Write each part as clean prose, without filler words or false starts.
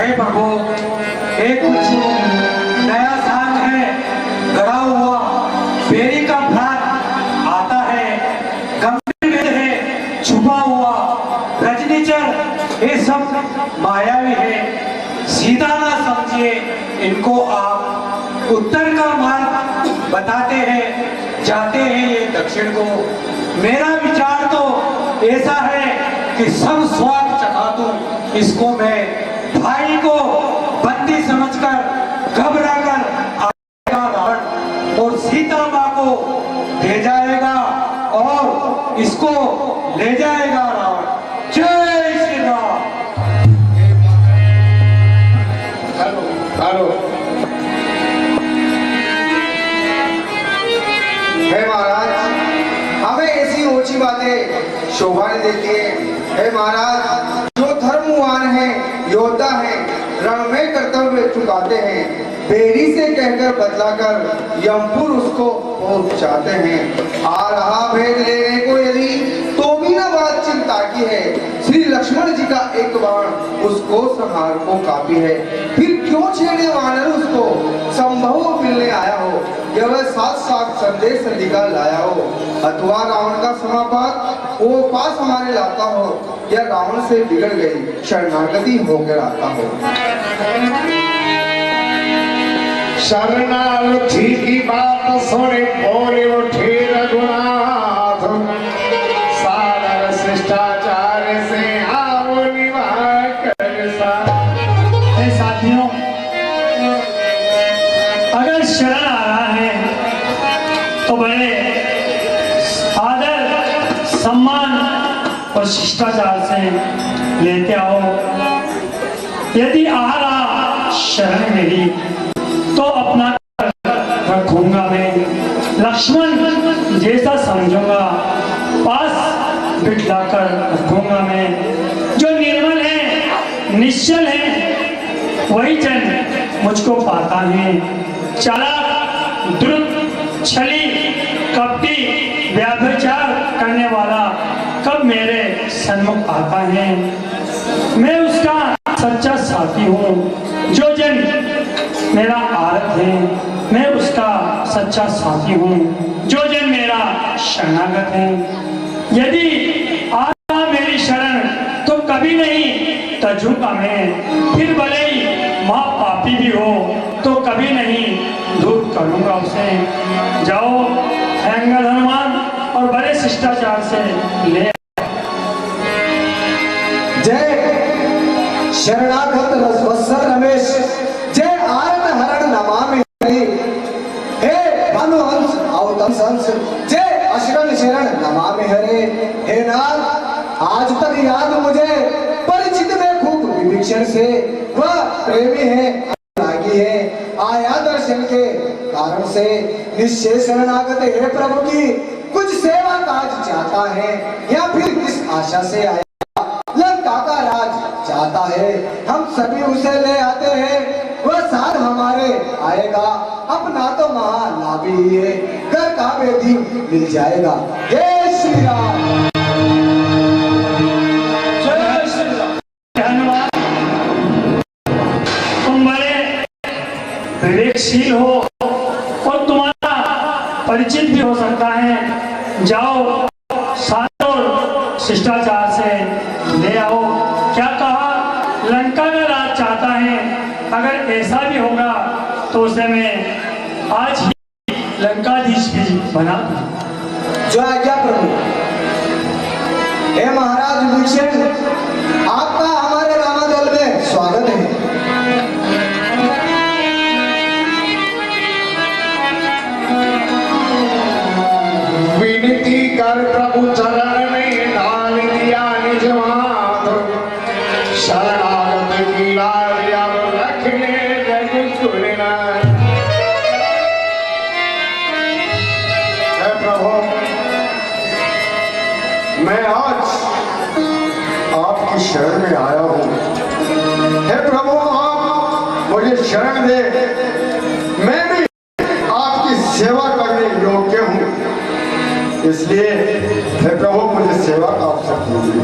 हे प्रभु, एक कुछ नया सांग है, गड़ा हुआ बेरी का भार आता है, गंभीर वेद है छुपा हुआ रजनीचर, ये सब मायावी है, सीधा ना समझिए इनको आप। उत्तर का मार्ग बताते हैं, जाते हैं ये दक्षिण को। मेरा विचार तो ऐसा है कि सब स्वाद चखा दूं इसको मैं, भाई को बंदी समझकर घबरा कर आएगा रावण और सीता माँ को दे जाएगा और इसको ले जाएगा रावण। जय श्री राम। हेलो हे महाराज, हमें ऐसी ऊंची बातें शोभा नहीं देती है। हे महाराज, जो धर्मवान है, योद्धा है, रण में कर्तव्य चुकाते हैं, बेरी से कहकर बतलाकर यमपुर उसको पहुंचाते हैं। आ रहा भेद लेने को यदि तो भी ना बात चिंता की है, श्री लक्ष्मण जी का एक बाण उसको संहार को काफी है। फिर क्यों छेड़े वानर उसको, संभव मिलने आया हो, या वह साथ साथ संदेश निकाल लाया हो, अथवा रावण का समापात वो पास हमारे लाता हो, या रावण से बिगड़ गई शरणागति होकर आता हो। शरणागति की बात सुने बोले उठे रघुनाथ, सागर शिष्टाचार से आओ निभा कर साथियों, अगर शरण आ रहा है तो बड़े आदर सम्मान और शिष्टाचार से लेते आओ। यदि आ रहा शरण मेरी तो अपना रखूंगा मैं, लक्ष्मण जैसा समझूंगा, पास बिठलाकर रखूंगा मैं। जो निर्मल है, निश्चल है, वही जन मुझको पाता है। चालाक, द्रुत, छली, कपटी, व्यभिचार करने वाला कब मेरे सन्मुख आता है। मैं उसका सच्चा साथी हूँ। जो जन मेरा आरत है, मैं उसका सच्चा साथी हूँ। जो जन मेरा शरणागत है, यदि आता मेरी शरण तो कभी नहीं तजूंगा मैं। फिर भले ही माँ पापी भी हो तो कभी नहीं दूर करूंगा उसे। जाओ हैंगर हनुमान और बड़े शिष्टाचार से ले। जय शरणागत रसवत्सल रमेश, जय आरत हरण नमामि हरि। हे भानुहंस अवतंस हंस, जय अशरण शरण नमामि हरे। हे नाथ, आज तक याद मुझे परिचित में खूब विभीषण से, वह प्रेमी है, अनुरागी है, आया दर्शन के कारण से। निश्चय शरणागत है प्रभु की, कुछ सेवा काज चाहता है, या फिर किस आशा से आया लंका का राज चाहता है। हम सभी उसे ले आते हैं, वह साथ हमारे आएगा। अपना तो महालाभी ही है, घर का बेदी मिल जाएगा। जय श्री राम। जय श्री राम। धन्यवाद। तुम बड़े विवेकशील हो और तुम्हारा परिचित भी हो सकता है। जाओ साधु शिष्टाचार से ले आओ। क्या कहा, लंका का राज चाहता है। अगर ऐसा भी होगा तो उसे मैं आज ही लंकाधीश भी बना दूं। जो आज्ञा प्रभु। हे महाराज विभीषण, आपका हमारे रामादल में स्वागत है। विनती कर प्रभु चरण में डाल दिया निज हाथ, शरणागत की लाज अब रख ले रघुकुलना। हे प्रभु, मैं आज आपकी शरण में आया हूँ। हे प्रभु, आप मुझे शरण दे, मैं भी आपकी सेवा करने योग्य हूँ। इसलिए हे प्रभु, मुझे सेवा का अवसर दीजिए।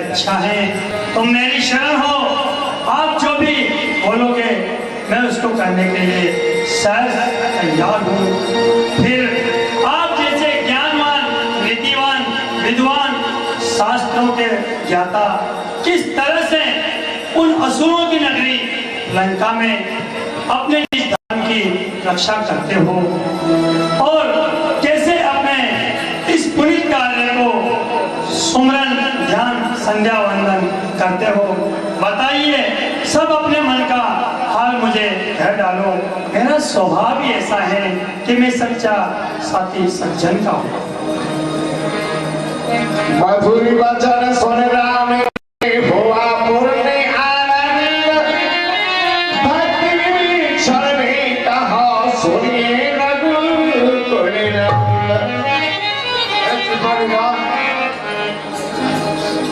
इच्छा है तो मेरी शरण हो। आप जो भी बोलोगे मैं उसको करने के लिए सहज तैयार हूँ। फिर आप जैसे ज्ञानवान, नीतिवान, विद्वान, शास्त्रों के ज्ञाता किस तरह से उन असुरों की नगरी लंका में अपने इस धर्म की रक्षा करते हो और कैसे अपने इस पुनीत कार्य को सुमरन, ध्यान, संध्या वंदन करते हो, बताइए। सब अपने मन का हाल मुझे कह डालो। मेरा स्वभाव ही ऐसा है कि मैं सच्चा साथी सज्जन का हूँ। मधुरी वचन सुन राम हुआ पूर्ण आनंद, भक्ति विभीषण ने कहा सुनिए रघुकुल नंदन।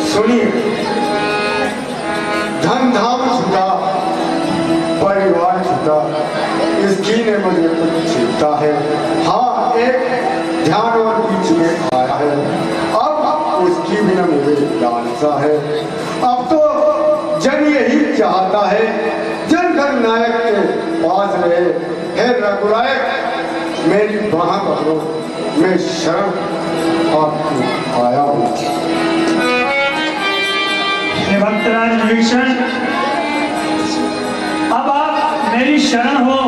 सुनिए, धन धाम छूटा, परिवार छूटा, इसकी ने मुझे कुछ छूटा है। हाँ, एक ध्यान और बीच में आया है, अब उसकी भी न मुझे लालसा है। अब तो जन यही चाहता है जन नायक के पास रहे। हे रघुनायक, मेरी बाह पकड़ो, मैं शरण आपकी आया हूँ। हे भक्तराज विभीषण, अब आप मेरी शरण हो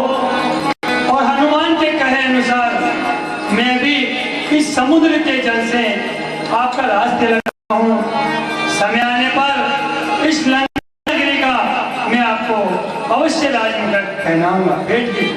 और हनुमान के कहे अनुसार मैं भी इस समुद्र के जल से आपका रास्ते लगा हूँ। समय आने पर इस लंका नगरी का मैं आपको अवश्य राजमुकुट पहनाऊंगा। भेंट की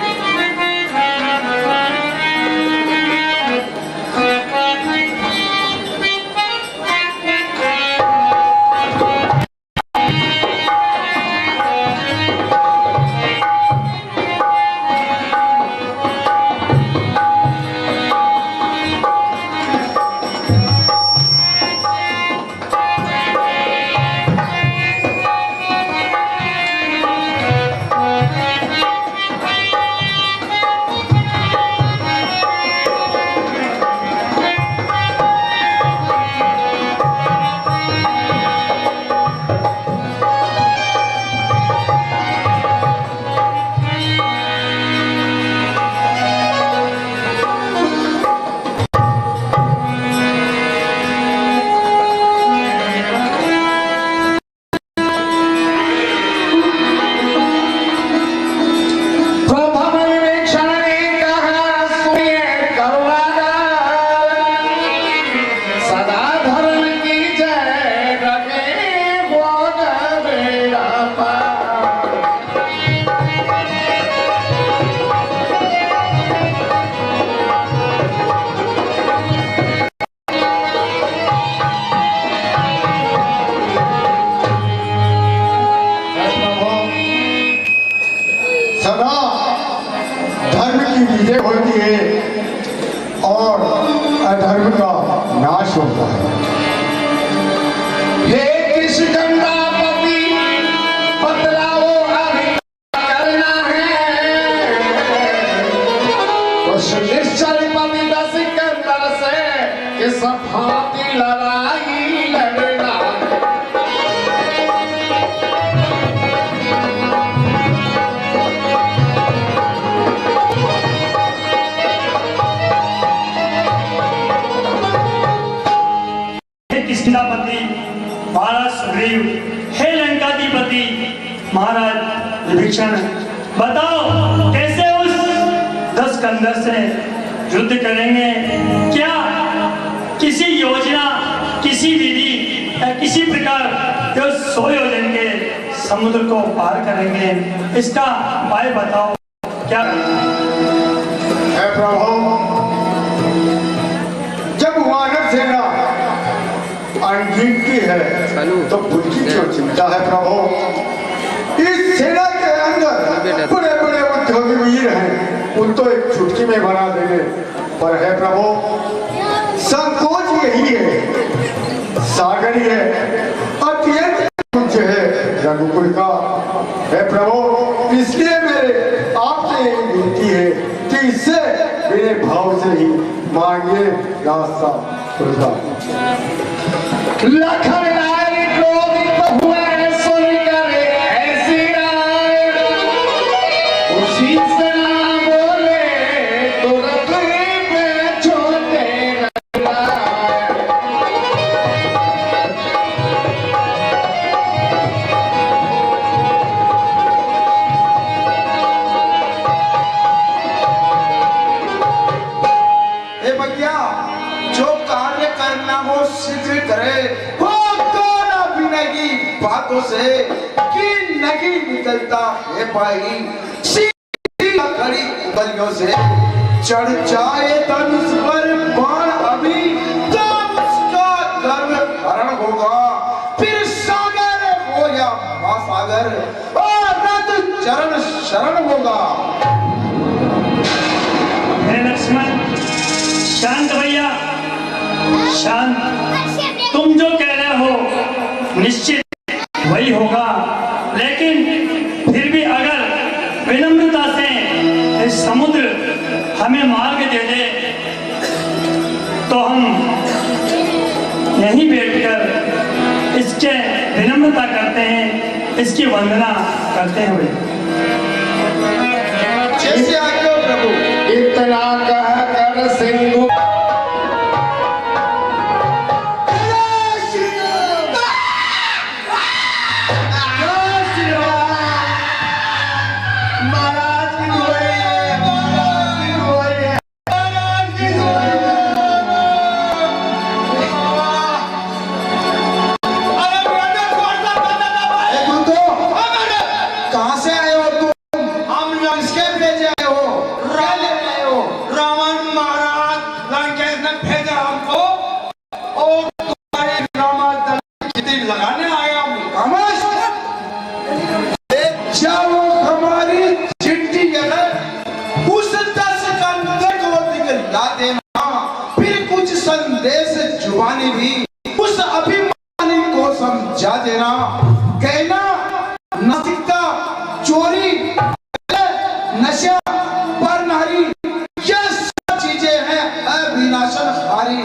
होती है और अधर्म का नाश होता है। हे कृष्ण गंगापति, बतलाओ अभी करना है। कुछ निश्चय पति दस कंदर से कि सफाती लड़ाई लड़ना। सीतापति महाराज सुग्रीव, हे लंकाधिपति महाराज विभीषण, बताओ कैसे उस 10 कंदर से युद्ध करेंगे? क्या किसी योजना, किसी विधि या किसी प्रकार जो 100 योजन के समुद्र को पार करेंगे? इसका उपाय बताओ। क्या है प्रभु, जब वानर सेना अनगिनती है तो बुद्धि क्यों चिंता है प्रभु? इस सेना के अंदर बड़े बड़े उद्योगी वीर हैं, उनको एक चुटकी में बना देंगे। पर है प्रभु, संकोच यही है, सागर ही है, अत्यंत कुछ है रघुकुल का। है प्रभु, इसलिए मेरे आपसे विनती है कि इससे मेरे भाव से ही मांगे रास्ता खुलता। लखन नायक क्रोधित हुए सुनकर ऐसी राय, उसी से ना बोले तुरंत पे छोटे हे भैया, जो कार्य करना हो शीघ्र करे, वो खाना पीने की बातों से कि नहीं निकलता है भाई। सीधा खड़ी उंगलियों से चढ़ जाए धनुष पर बाण अभी, तो उसका गर्व हरण होगा। फिर सागर हो या महासागर, और रथ चरण शरण होगा। हे लक्ष्मण, शांत भैया, शांत। तुम जो कह रहे हो निश्चित वही होगा, लेकिन फिर भी अगर विनम्रता से इस समुद्र हमें मार्ग दे दे तो हम यहीं बैठकर इसके विनम्रता करते हैं, इसकी वंदना करते हुए। जैसे आज्ञा हो प्रभु। इतना कह कर सिंधु कहाँ से आए हो तुम? हम किसके भेजे आए हो? क्या लेने आए हो? रावण महाराज लंकेश ने भेजा हमको और तुम्हारे रामादल खेती लगाने आया हूँ। खामोश! जब हमारी चिट्ठी है, उस 10 कंधे को दिखला देना, फिर कुछ संदेश जुबानी भी उस अभिमानी को समझा देना। कहना नास्तिकता, चोरी, नशा, परनारी, ये सब चीजें हैं अविनाशनकारी।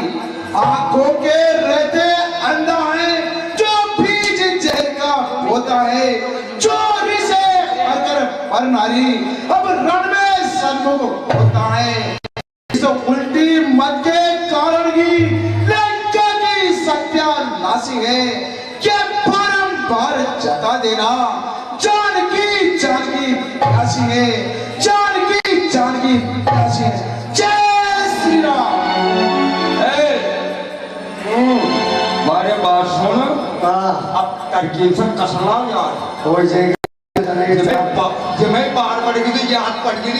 आंखों के रहते अंधा है जो बीज जहर का होता है। चोरी से अगर परनारी अब रण में सन्मुख होता है। इस उल्टी मत के कारण ही लंका की सत्यानाशी है। ये बारंबार जता देना जानकी जानकी प्यासी है, जानकी जानकी प्यासी है। जय श्री राम। मारे बात सुन, अब तरकीब से कसना यार। हो जाएगा। जब मैं बाहर पड़ गई तो याद पड़ गई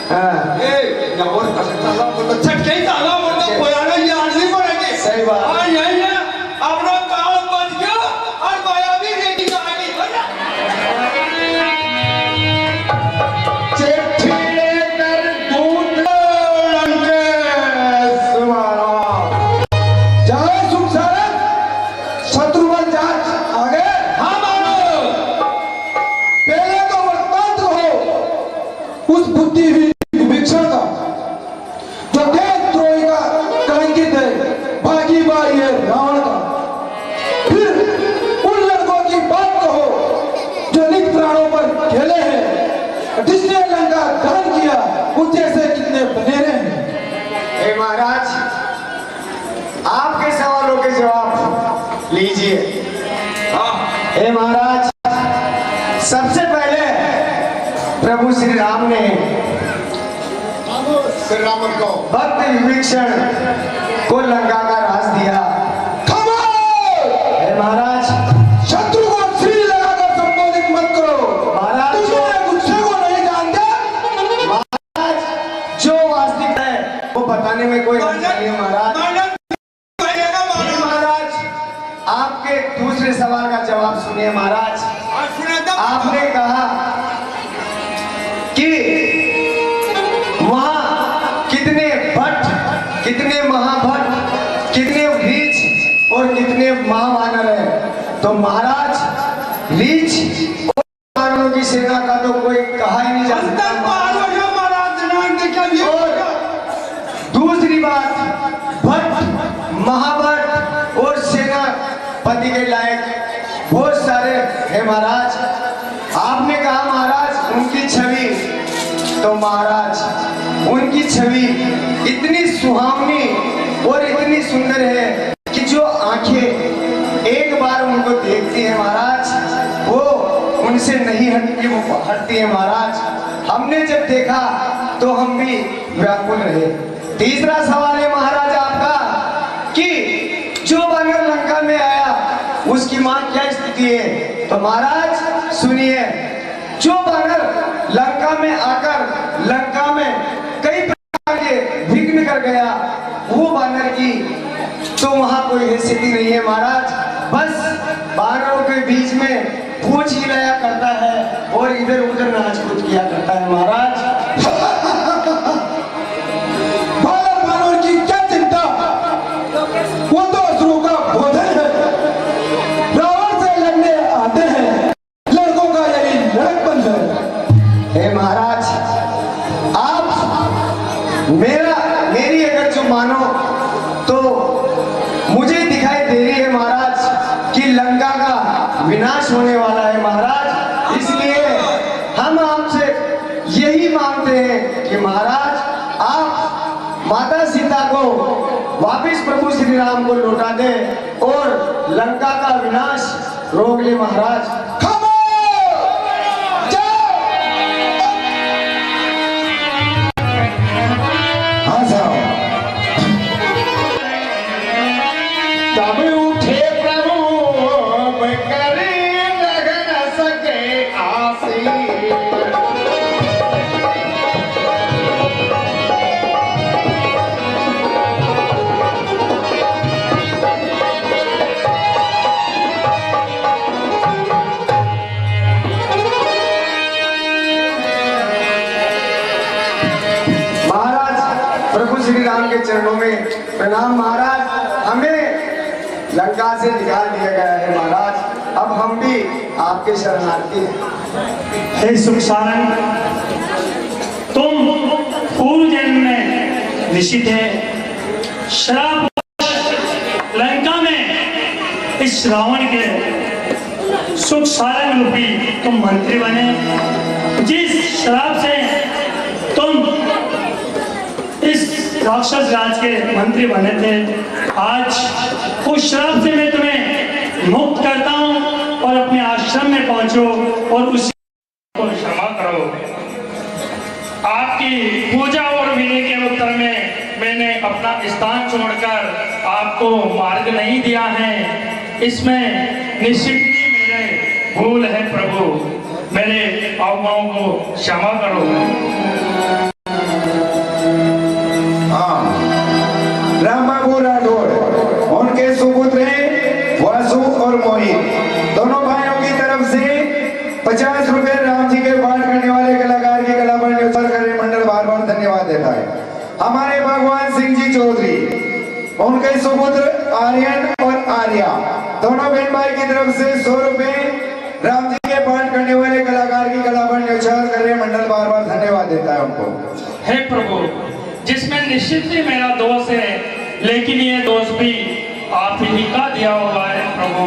हाँ। ए और कसर चला बोलो छटके ही ताला बोलो कोई आना याद नहीं पड़ेगी। सही बात। हाँ यही है, अपना काम बच गया और माया भी रेडी का आगे चिट्ठी लेकर दूत लंकेश महाराज। जाओ सुख सारंग, शत्रुघ्न जाट आ गए। हाँ मानो पहले तो वृत्तांत हो उस बुद्धिहीन विभीषण का, जो देशद्रोही का कलंकित है, भागी बाई है रावण का। फिर उन लड़कों की बात कहो जो नित प्राणों पर खेले हैं, जिसने लंका दान किया, उन जैसे कितने बनेरे हैं। हे महाराज, आपके सवालों के जवाब लीजिए। हे महाराज, सबसे पहले प्रभु श्री राम ने श्री राम को भक्त विभीषण को लंका का राज दिया। खामोश! हे महाराज, शत्रु को श्री लगाकर संबोधित मत करो। महाराज, तुम मेरे गुस्से को नहीं जानते। महाराज, जो वास्तविक है वो बताने में कोई हर्ज नहीं है महाराज। हे महाराज, आपके दूसरे सवाल का जवाब सुनिए महाराज। आपने कहा कि वहां कितने भट्ट, कितने महाभट्ट, कितने रीछ और कितने महावानर है। तो महाराज, रीछ और वानरों की सेना का तो कोई कहा ही नहीं जा सकता। और दूसरी बात, भट्ट, महाभट्ट और सेनापति के लायक बहुत सारे हैं महाराज। आपने कहा महाराज उनकी छवि, तो महाराज उनकी छवि इतनी सुहावनी और इतनी सुंदर है कि जो आंखें एक बार उनको देखती हैं महाराज, वो उनसे नहीं हटती, वो हटती है महाराज। हमने जब देखा तो हम भी व्याकुल रहे। तीसरा सवाल है महाराज आपका कि जो वानर लंका में आया उसकी मां क्या स्थिति है? तो महाराज सुनिए, जो वानर लंका में आकर लंका में कई प्रकार के विघ्न कर गया, वो वानर की तो वहां कोई हैसियत नहीं है महाराज। बस वानरों के बीच में पूंछ हिलाया करता है और इधर उधर नाच कूद किया करता है महाराज। बालक मानव की क्या चिंता, वो तो असुरों का भोजन है। रावण से लड़ने आते हैं, लड़कों का यही लड़कपन है। हे महाराज, आप मेरी अगर जो मानो तो मुझे दिखाई दे रही है महाराज कि लंका का विनाश होने वाला है महाराज। इसलिए हम आपसे यही मांगते हैं कि महाराज आप माता सीता को वापिस प्रभु श्री राम को लौटा दे और लंका का विनाश रोक ले महाराज। हाँ साहब, तब उठे प्रभु करे लग न सके आसी। महाराज प्रभु श्री राम के चरणों में प्रणाम महाराज। हमें लंका से निकाल दिया गया है महाराज, अब हम भी आपके शरणार्थी हैं। हे सुखसारण, तुम पूर्व जन्म में निश्चित है श्राप लंका में इस रावण के सुखसारण रूपी तुम मंत्री बने। जिस श्राप से तुम इस राक्षस राज के मंत्री बने थे, आज उस श्राप से मैं तुम्हें मुक्त करता हूं और अपने आश्रम में पहुंचो और उसी को क्षमा करो। आपकी पूजा और विनय के उत्तर में मैंने अपना स्थान छोड़कर आपको मार्ग नहीं दिया है, इसमें निश्चित ही मेरे भूल है प्रभु, मेरे अवमानों को क्षमा करो। राम बाबू राठौर, उनके सुपुत्र हैं वासु और मोहित, दोनों भाइयों की तरफ से 50 रुपए राम जी के पाठ करने वाले कलाकार की कला पर न्योछावर करे मंडल बार बार धन्यवाद देता है। हमारे भगवान सिंह जी चौधरी, उनके सुपुत्र आर्यन और आर्या, दोनों बहन भाई की तरफ से 100 रुपए राम जी के पाठ करने वाले कलाकार की कला पर न्योछावर करे मंडल बार बार धन्यवाद देता है उनको। हे प्रभु, जिसमें निश्चित ही मेरा दोष है, लेकिन ये दोष भी आप ही का दिया हुआ है प्रभु।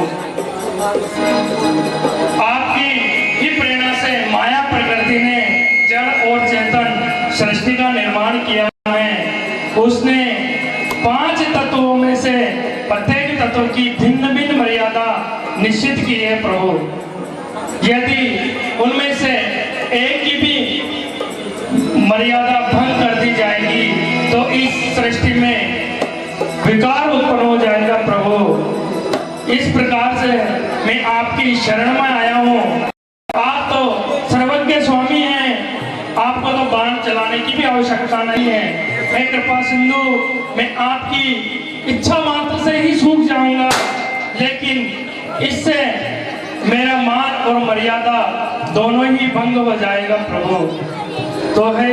आपकी ही प्रेरणा से माया प्रकृति ने जड़ और चेतन सृष्टि का निर्माण किया है। उसने 5 तत्वों में से प्रत्येक तत्व की भिन्न भिन्न मर्यादा निश्चित की है प्रभु। यदि उनमें से एक की भी मर्यादा भंग कर दी जाएगी तो इस सृष्टि में विकार उत्पन्न हो जाएगा प्रभु। इस प्रकार से मैं आपकी शरण में आया हूँ। आप तो सर्वज्ञ स्वामी हैं, आपको तो बाण चलाने की भी आवश्यकता नहीं है। मैं कृपा सिंधु, मैं आपकी इच्छा मात्र से ही सूख जाऊंगा, लेकिन इससे मेरा मान और मर्यादा दोनों ही भंग हो जाएगा प्रभु। तो है